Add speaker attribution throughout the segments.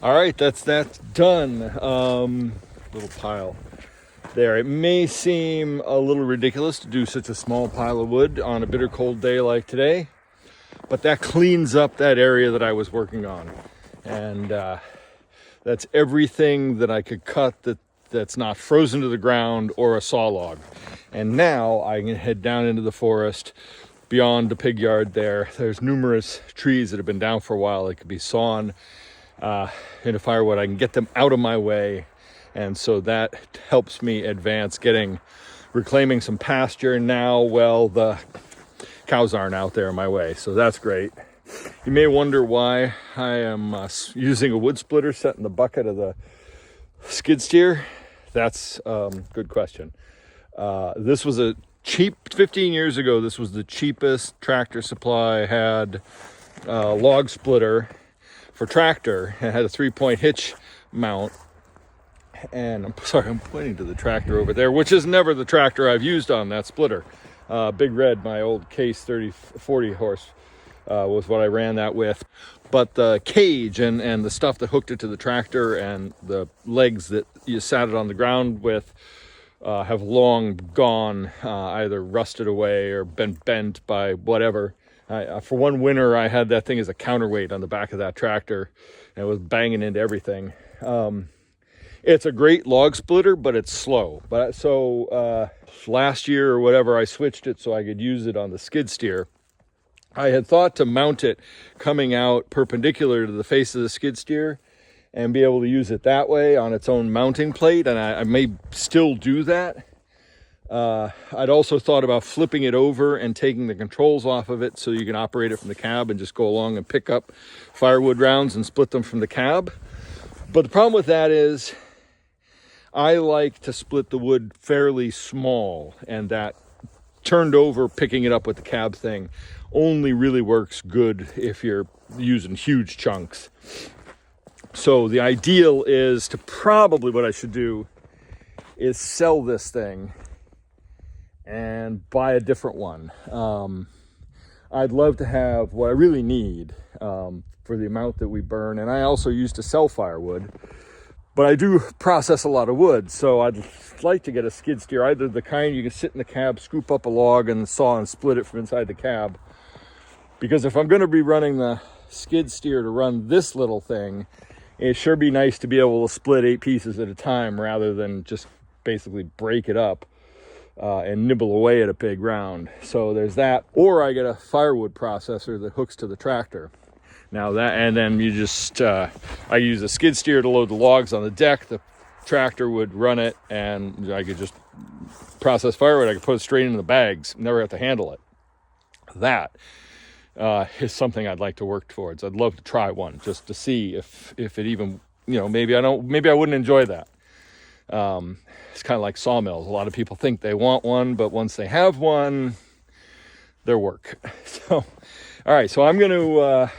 Speaker 1: All right, that's done. Little pile there. It may seem a little ridiculous to do such a small pile of wood on a bitter cold day like today, but that cleans up that area that I was working on. And that's everything that I could cut that's not frozen to the ground or a saw log. And now I can head down into the forest beyond the pig yard there. There's numerous trees that have been down for a while that could be sawn into firewood. I can get them out of my way. And so that helps me advance reclaiming some pasture now. Well, the cows aren't out there in my way, so that's great. You may wonder why I am using a wood splitter set in the bucket of the skid steer. That's a good question. This was a cheap, 15 years ago, this was the cheapest Tractor Supply had log splitter for tractor. It had a 3-point hitch mount. And I'm sorry, I'm pointing to the tractor over there, which is never the tractor I've used on that splitter. Big Red, my old Case 40 horse, was what I ran that with. But the cage and the stuff that hooked it to the tractor and the legs that you sat it on the ground with have long gone, either rusted away or been bent by whatever. For one winter, I had that thing as a counterweight on the back of that tractor, and it was banging into everything. It's a great log splitter, but it's slow. So last year or whatever, I switched it so I could use it on the skid steer. I had thought to mount it coming out perpendicular to the face of the skid steer and be able to use it that way on its own mounting plate, and I may still do that. I'd also thought about flipping it over and taking the controls off of it so you can operate it from the cab and just go along and pick up firewood rounds and split them from the cab. But the problem with that is I like to split the wood fairly small, and that turned over picking it up with the cab thing only really works good if you're using huge chunks. So the ideal is to probably, what I should do is sell this thing and buy a different one. I'd love to have what I really need for the amount that we burn. And I also used to sell firewood, but I do process a lot of wood. So I'd like to get a skid steer, either the kind you can sit in the cab, scoop up a log and saw and split it from inside the cab. Because if I'm going to be running the skid steer to run this little thing, it'd sure be nice to be able to split 8 pieces at a time rather than just basically break it up and nibble away at a big round. So there's that. Or I get a firewood processor that hooks to the tractor. Now that, and then you just, I use a skid steer to load the logs on the deck. The tractor would run it, and I could just process firewood. I could put it straight into the bags, never have to handle it. That is something I'd like to work towards. I'd love to try one just to see if it even, maybe I wouldn't enjoy that. It's kind of like sawmills. A lot of people think they want one, but once they have one, they're work. So, all right, so I'm going to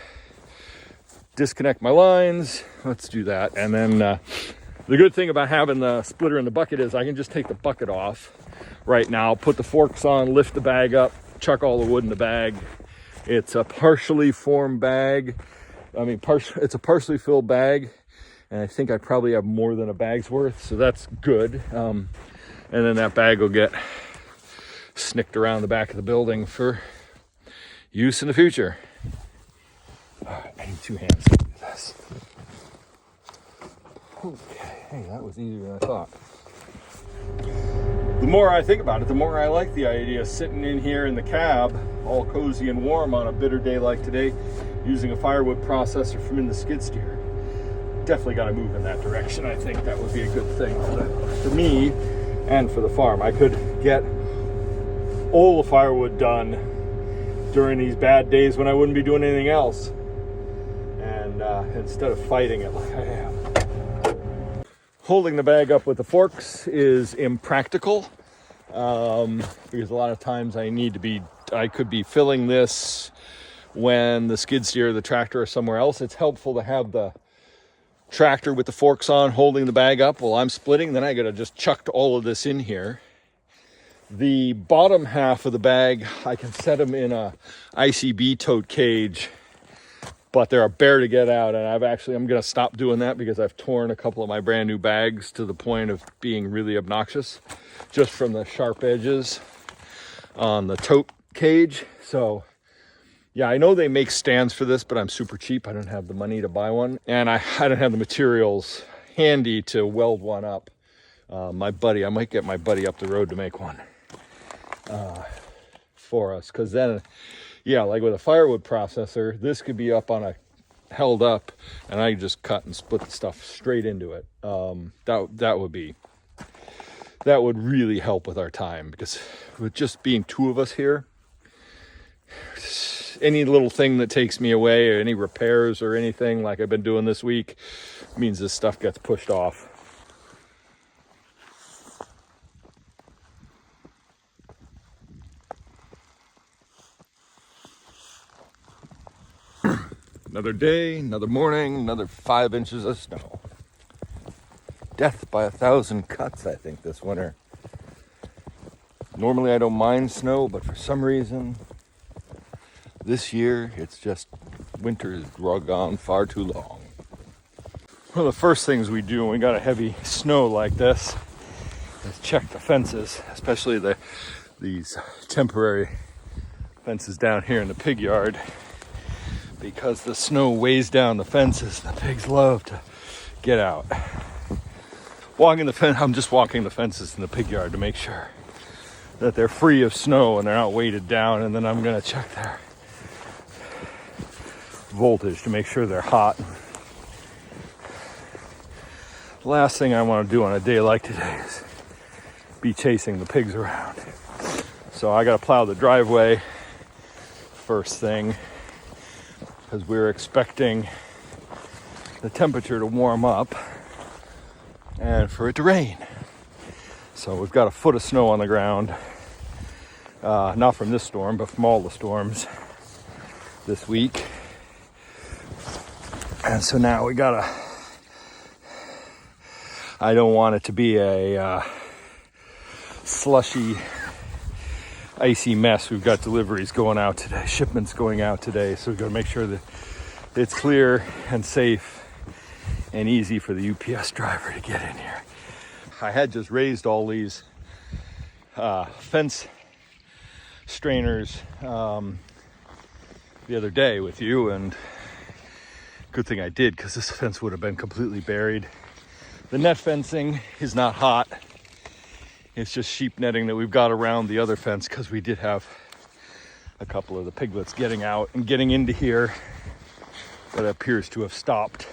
Speaker 1: disconnect my lines. Let's do that. And then the good thing about having the splitter in the bucket is I can just take the bucket off right now, put the forks on, lift the bag up, chuck all the wood in the bag. It's a partially formed bag. It's a partially filled bag, and I think I probably have more than a bag's worth, so that's good. And then that bag will get snicked around the back of the building for use in the future. All right, I need 2 hands to do this. Okay, hey, that was easier than I thought. The more I think about it, the more I like the idea of sitting in here in the cab, all cozy and warm on a bitter day like today, using a firewood processor from in the skid steer. Definitely got to move in that direction. I think that would be a good thing for me and for the farm. I could get all the firewood done during these bad days when I wouldn't be doing anything else, and instead of fighting it like I am. Holding the bag up with the forks is impractical because a lot of times I could be filling this when the skid steer, the tractor, or somewhere else. It's helpful to have the tractor with the forks on holding the bag up while I'm splitting. Then I gotta just chuck all of this in here. The bottom half of the bag, I can set them in a ICB tote cage but they're a bear to get out. And I'm going to stop doing that because I've torn a couple of my brand new bags to the point of being really obnoxious just from the sharp edges on the tote cage. So yeah, I know they make stands for this, but I'm super cheap. I don't have the money to buy one, and I don't have the materials handy to weld one up. I might get my buddy up the road to make one for us, because then, yeah, like with a firewood processor, this could be held up, and I could just cut and split the stuff straight into it. That would really help with our time, because with just being two of us here, any little thing that takes me away, or any repairs or anything like I've been doing this week, means this stuff gets pushed off. Another day, another morning, another 5 inches of snow. Death by 1,000 cuts, I think, this winter. Normally I don't mind snow, but for some reason, this year, it's just winter is drug on far too long. One of the first things we do when we got a heavy snow like this is check the fences, especially these temporary fences down here in the pig yard, because the snow weighs down the fences and the pigs love to get out. I'm just walking the fences in the pig yard to make sure that they're free of snow and they're not weighted down, and then I'm going to check their voltage to make sure they're hot. The last thing I want to do on a day like today is be chasing the pigs around. So I got to plow the driveway first thing, because we're expecting the temperature to warm up and for it to rain. So we've got a foot of snow on the ground, not from this storm, but from all the storms this week. And so now I don't want it to be a slushy, icy mess. We've got deliveries going out today, shipments going out today, so we've got to make sure that it's clear and safe and easy for the UPS driver to get in here. I had just raised all these fence strainers the other day with you, and good thing I did, because this fence would have been completely buried. The net fencing is not hot. It's just sheep netting that we've got around the other fence, because we did have a couple of the piglets getting out and getting into here, but it appears to have stopped.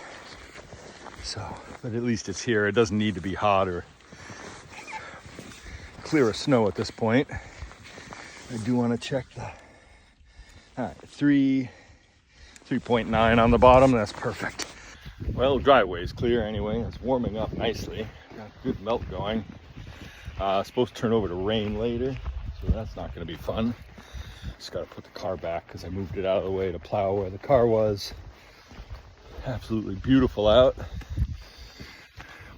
Speaker 1: So, but at least it's here. It doesn't need to be hot or clear of snow at this point. I do want to check all right, 3.9 on the bottom. That's perfect. Well, the driveway is clear anyway. It's warming up nicely. Got good melt going. It's supposed to turn over to rain later, so that's not going to be fun. Just got to put the car back because I moved it out of the way to plow where the car was. Absolutely beautiful out.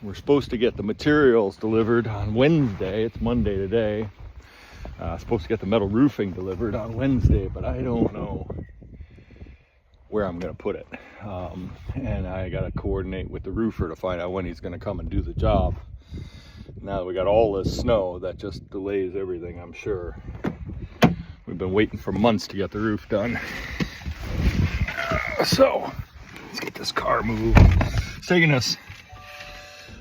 Speaker 1: We're supposed to get the materials delivered on Wednesday. It's Monday today. Supposed to get the metal roofing delivered on Wednesday, but I don't know where I'm going to put it. And I got to coordinate with the roofer to find out when he's going to come and do the job. Now that we got all this snow, that just delays everything, I'm sure. We've been waiting for months to get the roof done. So, let's get this car moved. It's taking us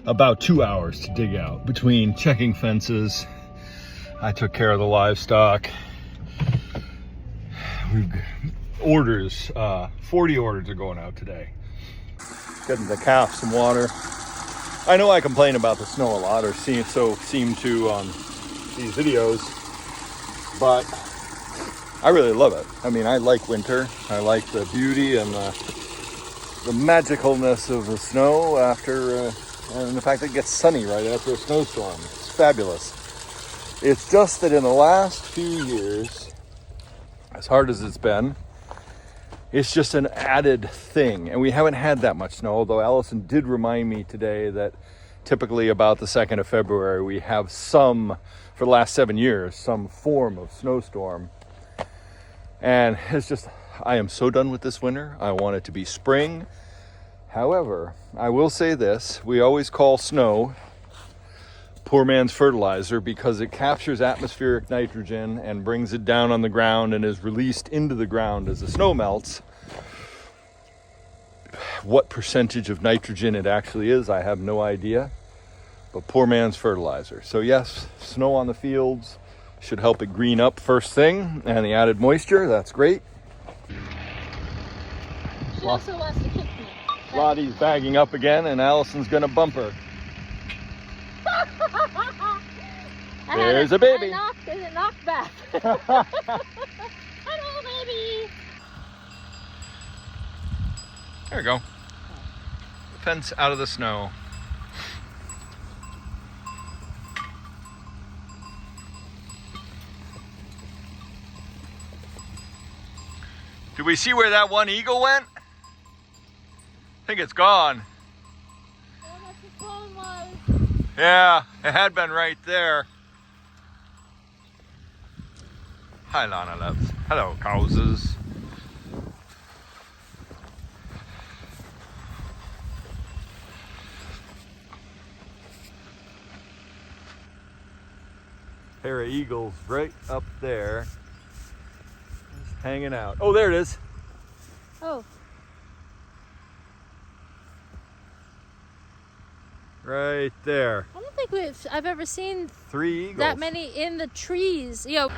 Speaker 1: about 2 hours to dig out between checking fences. I took care of the livestock. We've orders, 40 orders are going out today. Getting the calf some water. I know I complain about the snow a lot, or seem to on these videos, but I really love it. I mean, I like winter. I like the beauty and the magicalness of the snow after, and the fact that it gets sunny right after a snowstorm. It's fabulous. It's just that in the last few years, as hard as it's been, it's just an added thing. And we haven't had that much snow, although Allison did remind me today that typically about the 2nd of February, we have for the last 7 years, some form of snowstorm. And it's just I am so done with this winter. I want it to be spring. However, I will say this, we always call snow poor man's fertilizer because it captures atmospheric nitrogen and brings it down on the ground and is released into the ground as the snow melts. What percentage of nitrogen it actually is, I have no idea, but poor man's fertilizer. So yes, snow on the fields should help it green up first thing, and the added moisture, that's great.
Speaker 2: She also wants to kick me.
Speaker 1: Lottie's bagging up again, and Allison's gonna bump her. There's a baby.
Speaker 2: There's a knockback. Hello, baby.
Speaker 1: There we go. Fence out of the snow. Did we see where that one eagle went? I think it's gone.
Speaker 2: Oh, that's the phone was.
Speaker 1: Yeah, it had been right there. Hi, Lana loves. Hello, cowses. Pair of eagles right up there, just hanging out. Oh, there it is.
Speaker 2: Oh.
Speaker 1: Right there.
Speaker 2: I don't think I've ever seen
Speaker 1: 3 eagles.
Speaker 2: that many in the trees. Yo.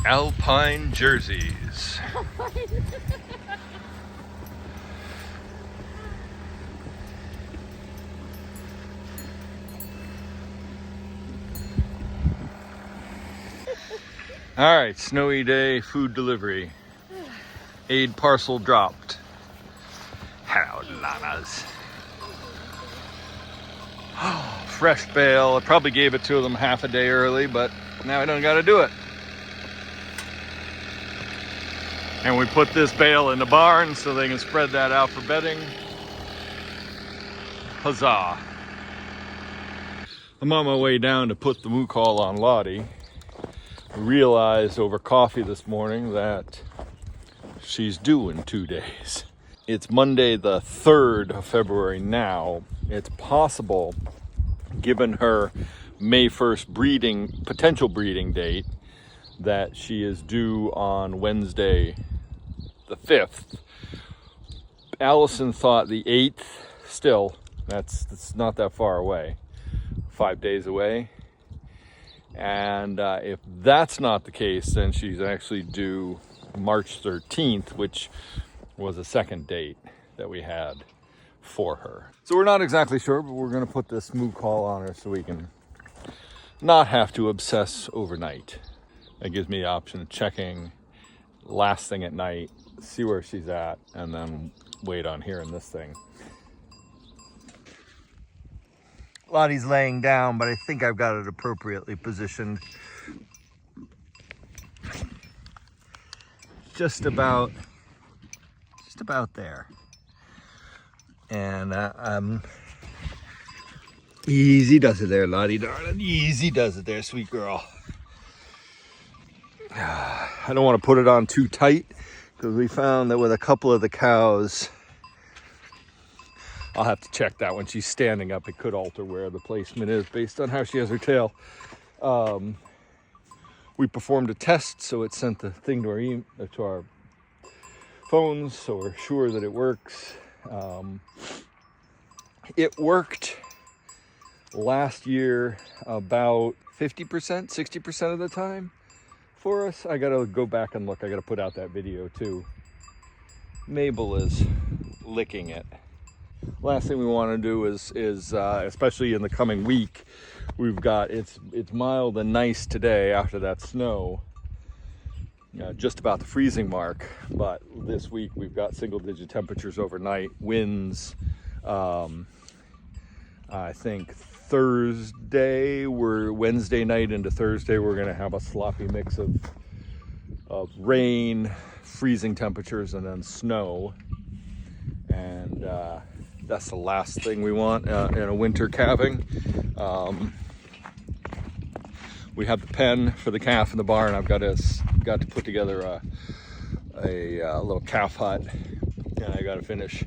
Speaker 1: Alpine jerseys. All right, snowy day, food delivery. Aid parcel dropped. Hello, Lanas. Oh, fresh bale. I probably gave it to them half a day early, but now I don't got to do it. And we put this bale in the barn so they can spread that out for bedding. Huzzah. I'm on my way down to put the moo call on Lottie. I realized over coffee this morning that she's due in 2 days. It's Monday the 3rd of February now. It's possible, given her May 1st potential breeding date, that she is due on Wednesday the 5th. Allison thought the 8th, still, that's not that far away, 5 days away. And if that's not the case, then she's actually due March 13th, which was a second date that we had for her. So we're not exactly sure, but we're going to put this moo call on her so we can not have to obsess overnight. That gives me the option of checking last thing at night, see where she's at, and then wait on hearing this thing. Lottie's laying down, but I think I've got it appropriately positioned. Just about there. And easy does it there, Lottie darling. Easy does it there, sweet girl. I don't want to put it on too tight because we found that with a couple of the cows, I'll have to check that when she's standing up. It could alter where the placement is based on how she has her tail. We performed a test, so it sent the thing to our phones, so we're sure that it works. It worked last year about 50%, 60% of the time for us. I gotta go back and look. I gotta put out that video too. Mabel is licking it. Last thing we want to do is especially in the coming week, we've got it's mild and nice today after that snow, just about the freezing mark, but this week we've got single-digit temperatures overnight, winds I think Wednesday night into Thursday, we're going to have a sloppy mix of rain, freezing temperatures, and then snow. And that's the last thing we want in a winter calving. We have the pen for the calf in the barn. I've got to put together a little calf hut, and I got to finish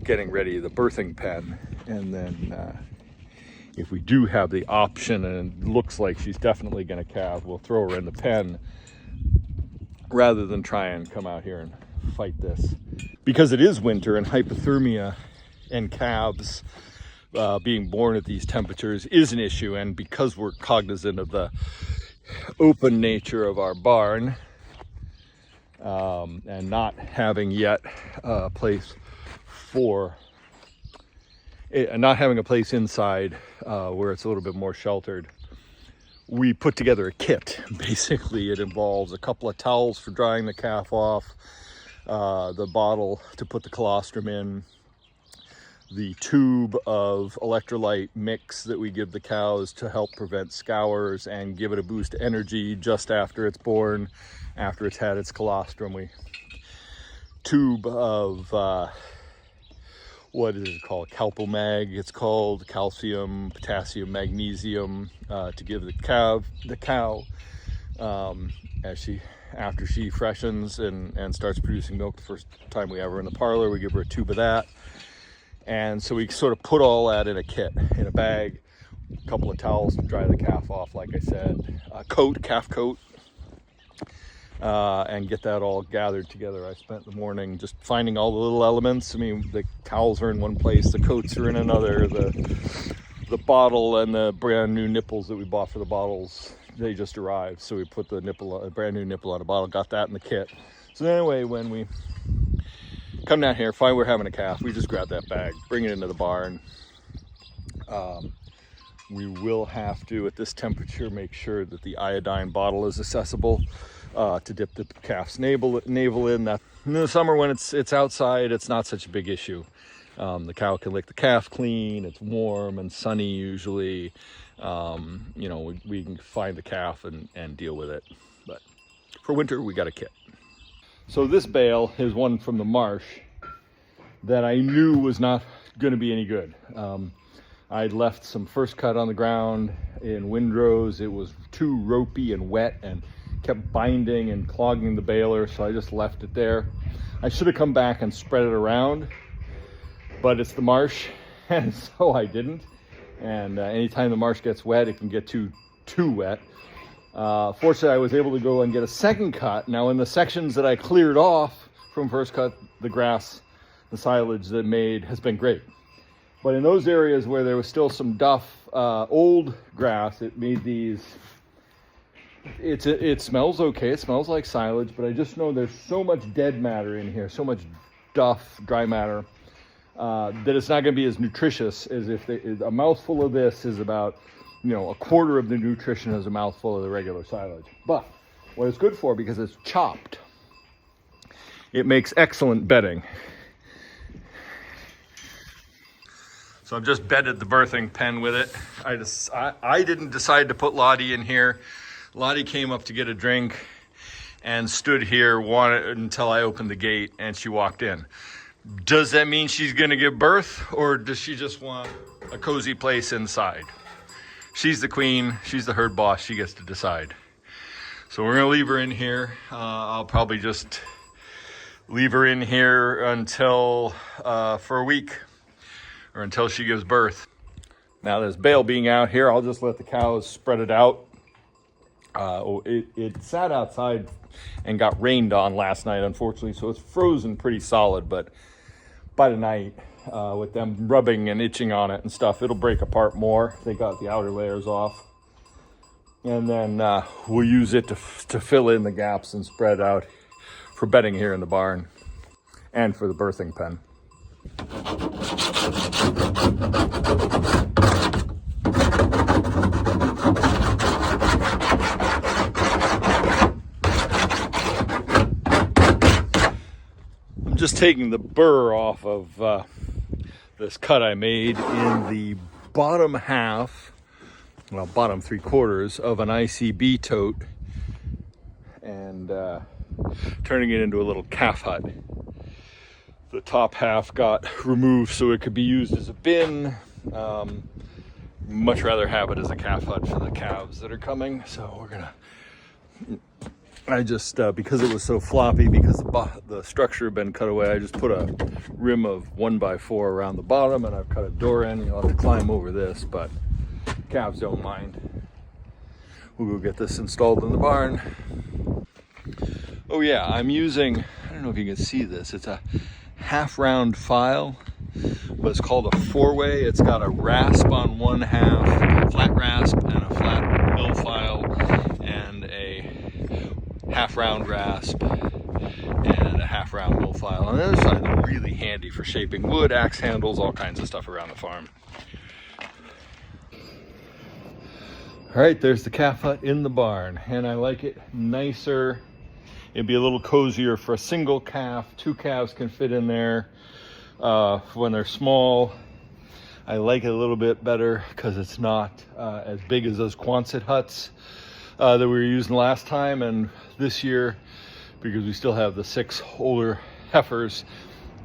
Speaker 1: getting ready the birthing pen. And then if we do have the option, and it looks like she's definitely going to calve, we'll throw her in the pen rather than try and come out here and fight this. Because it is winter, and hypothermia and calves being born at these temperatures is an issue, and because we're cognizant of the open nature of our barn, and not having yet a place inside where it's a little bit more sheltered, we put together a kit. Basically, it involves a couple of towels for drying the calf off, the bottle to put the colostrum in, the tube of electrolyte mix that we give the cows to help prevent scours and give it a boost of energy just after it's born, after it's had its colostrum. We tube of what is it called? Calpomag. It's called calcium, potassium, magnesium to give the cow after she freshens and starts producing milk. The first time we have her in the parlor, we give her a tube of that. And so we sort of put all that in a kit, in a bag, a couple of towels to dry the calf off, like I said, a calf coat, and get that all gathered together. I spent the morning just finding all the little elements. I mean, the towels are in one place, the coats are in another, the bottle and the brand new nipples that we bought for the bottles, they just arrived. So we put a brand new nipple on a bottle, got that in the kit. So anyway, when we come down here, find we're having a calf, we just grab that bag, bring it into the barn. We will have to, at this temperature, make sure that the iodine bottle is accessible to dip the calf's navel in. That in the summer when it's outside, it's not such a big issue. The cow can lick the calf clean. It's warm and sunny usually. We can find the calf and deal with it. But for winter, we got a kit. So this bale is one from the marsh that I knew was not going to be any good. I'd left some first cut on the ground in windrows. It was too ropey and wet and kept binding and clogging the baler, so I just left it there. I should have come back and spread it around, but it's the marsh, and so I didn't. And anytime the marsh gets wet, it can get too wet. Fortunately, I was able to go and get a second cut. Now, in the sections that I cleared off from first cut, the grass, the silage that made has been great. But in those areas where there was still some duff, old grass, it made these. It smells okay. It smells like silage, but I just know there's so much dead matter in here, so much duff, dry matter, that it's not going to be as nutritious as if a mouthful of this is about, a quarter of the nutrition as a mouthful of the regular silage. But what it's good for, because it's chopped, it makes excellent bedding. So I've just bedded the birthing pen with it. I didn't decide to put Lottie in here. Lottie came up to get a drink and stood here until I opened the gate and she walked in. Does that mean she's going to give birth, or does she just want a cozy place inside? She's the queen. She's the herd boss. She gets to decide. So we're going to leave her in here. I'll probably just leave her in here until for a week, or until she gives birth. Now this bale being out here, I'll just let the cows spread it out. It sat outside and got rained on last night, unfortunately, so it's frozen pretty solid, but by tonight, with them rubbing and itching on it and stuff, it'll break apart more. They got the outer layers off. And then we'll use it to fill in the gaps and spread out for bedding here in the barn and for the birthing pen. I'm just taking the burr off of this cut I made in the bottom half, well, bottom 3/4 of an ICB tote and turning it into a little calf hut. The top half got removed so it could be used as a bin. Much rather have it as a calf hut for the calves that are coming. So we're gonna, I just, because it was so floppy, because the structure had been cut away, I just put a rim of 1x4 around the bottom, and I've cut a door in. You'll have to climb over this, but calves don't mind. We'll go get this installed in the barn. Oh yeah, I'm using, I don't know if you can see this, it's a half round file, but it's called a 4-way. It's got a rasp on one half, flat rasp, and a flat mill file, and a half round rasp, and a half round mill file. On the other side, they're really handy for shaping wood, axe handles, all kinds of stuff around the farm. All right, there's the calf hut in the barn, and I like it nicer. It'd be a little cozier for a single calf. 2 calves can fit in there when they're small. I like it a little bit better because it's not as big as those Quonset huts that we were using last time. And this year, because we still have the 6 older heifers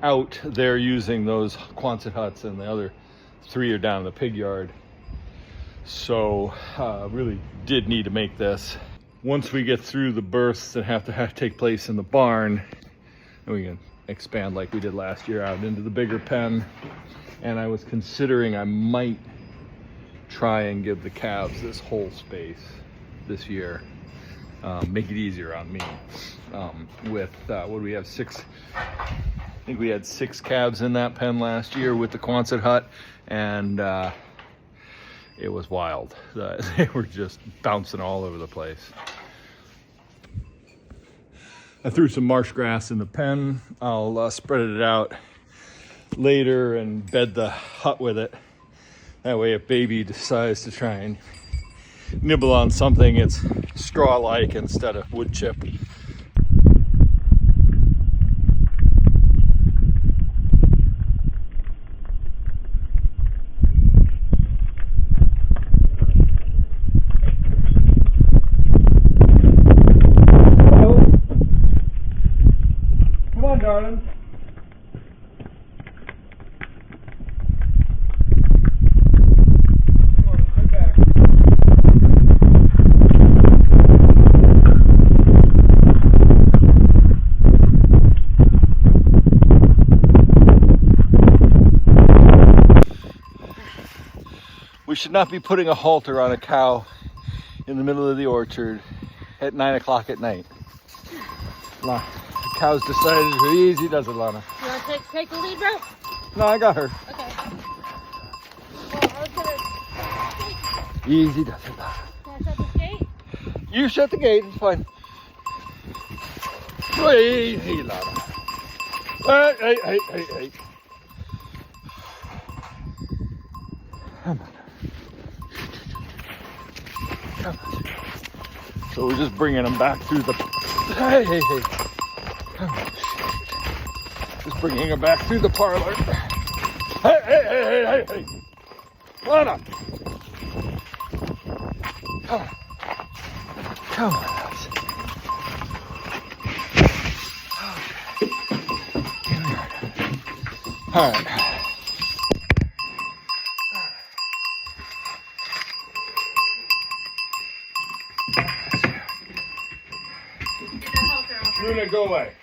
Speaker 1: out, they're using those Quonset huts, and the other 3 are down in the pig yard. So really did need to make this. Once we get through the births that have to take place in the barn, and we can expand like we did last year out into the bigger pen. And I was considering I might try and give the calves this whole space this year. Make it easier on me. With, what do we have, 6? I think we had 6 calves in that pen last year with the Quonset hut, and it was wild. They were just bouncing all over the place. I threw some marsh grass in the pen. I'll spread it out later and bed the hut with it. That way if baby decides to try and nibble on something, it's straw-like instead of wood chip. Darling. Come on, sit back. We should not be putting a halter on a cow in the middle of the orchard at 9 o'clock at night. Cow's decided to easy does it, Lana.
Speaker 2: You want to take the lead route?
Speaker 1: No, I got her.
Speaker 2: Okay. Well, I was gonna...
Speaker 1: Easy does it, Lana.
Speaker 2: Can I shut this gate?
Speaker 1: You shut the gate, it's fine. Easy, Lana. Hey. Come on. Come on. So we're just bringing them back through the... Hey. Come on. Just bringing them back through the parlor. Hey. Lana. Come on. All right. Luna, go away.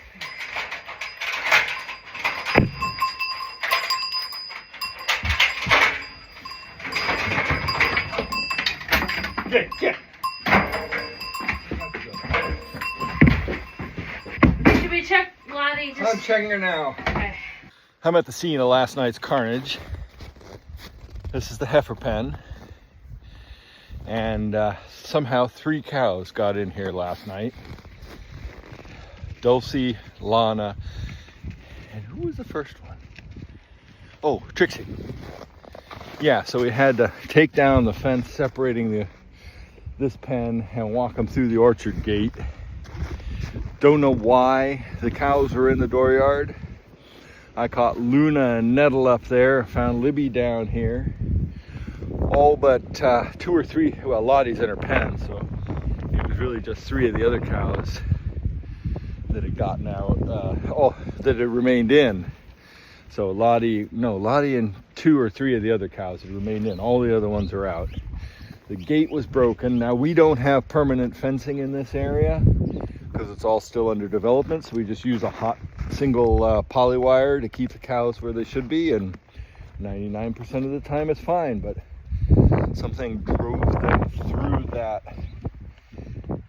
Speaker 1: Get.
Speaker 2: Should we check Lottie?
Speaker 1: I'm checking her now.
Speaker 2: Okay.
Speaker 1: I'm at the scene of last night's carnage. This is the heifer pen. And somehow 3 cows got in here last night. Dulcie, Lana, and who was the first one? Oh, Trixie. Yeah, so we had to take down the fence separating this pen and walk them through the orchard gate. Don't know why the cows were in the dooryard. I caught Luna and Nettle up there, found Libby down here. all but 2 or 3, well, Lottie's in her pen, so it was really just 3 of the other cows that had gotten out, that had remained in. So Lottie and 2 or 3 of the other cows had remained in. All the other ones are out. The gate was broken. Now we don't have permanent fencing in this area because it's all still under development. So we just use a hot single poly wire to keep the cows where they should be, and 99% of the time it's fine. But something drove them through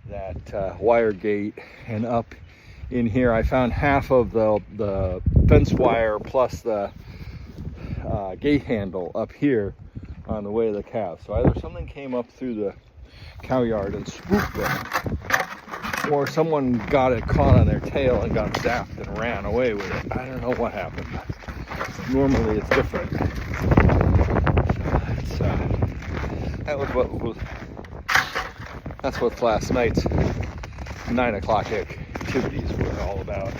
Speaker 1: that wire gate and up in here. I found half of the fence wire plus the gate handle up here on the way of the cows. So either something came up through the cow yard and swooped them, or someone got it caught on their tail and got zapped and ran away with it. I don't know what happened. Normally it's different. So that's what last night's 9 o'clock activities were all about.